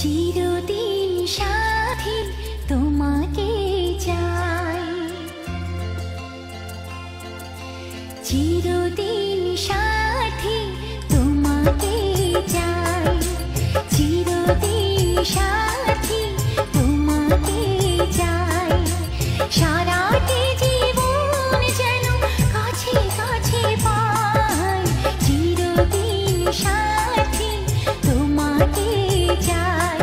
চিরদিন সাথী তোমাকে চাই, চিরদিন সাথী তোমাকে চাই, চিরদিন সাথী তোমাকে চাই। সারাটি জীবন যেন কাছে কাছে পাই, চিরদিন সাথী তোমাকে চাই,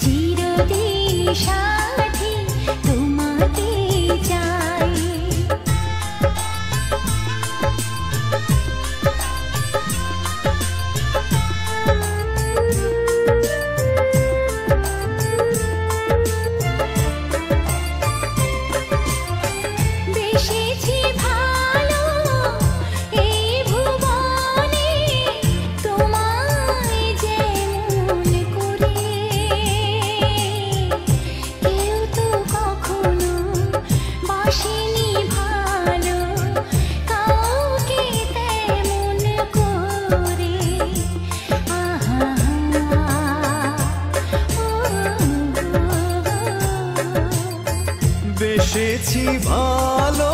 চিরদিন সাথী তোমাকে চাই। বেসেছি ভালো এই ভুবনে, তোমায় যেমন করে কেউ তো কখনো বাসেনি ভালো কাউকে তেমন করে। আহা বেসেছি ভালো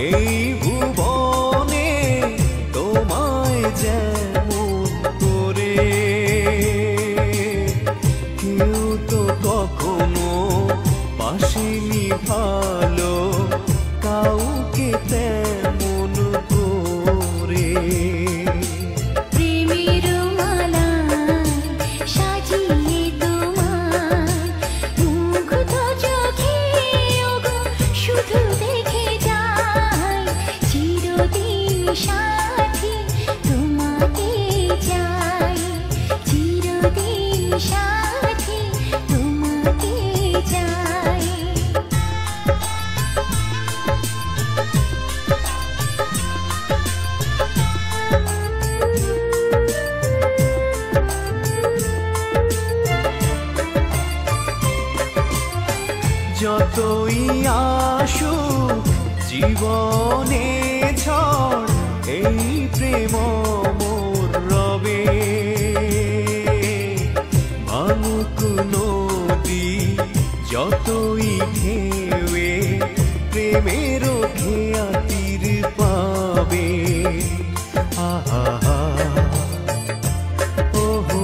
এই ভুবনে, তোমায় যেমন করে কেউ তো কখনো বাসেনি ভালো কাউকে তেমন করে। প্রেমের মালায় সাজিয়ে তোমায় মুগ্ধ চোখে ওগো শুধু দেখে যাই, চিরদিন সাথী তোমাকে চাই, চিরদিন সাথী তোমাকে চাই। যতই আসুক জীবনে ঝড়, এই প্রেম মোর রবে। ভাঙুক নদী যতই ঢেউয়ে, প্রেমের খেয়া তীর পাবে। আহা ওহো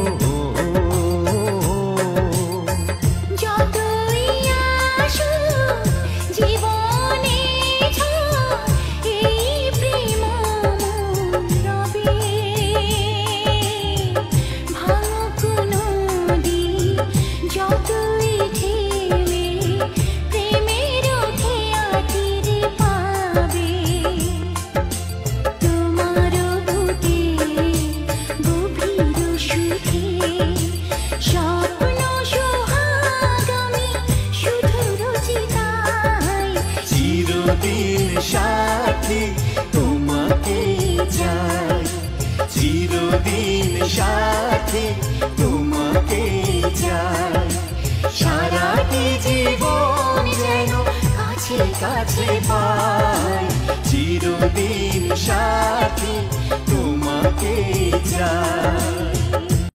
যতই আসুক জীবনে ঝড়, এই প্রেম মোর রবে। ভাঙুক নদী যতই ঢেউয়ে, প্রেমের খেয়া তীর পাবে। তোমার বুকে গভীর সুখে স্বপ্ন সোহাগ আমি শুধু রচিতাই, চিরদিন সাথী তোমাকে চাই, চিরদিন সাথী তোমাকে চাই। সারাটি জীবন যেন কাছে কাছে পাই, চিরদিন সাথী তোমাকে চাই।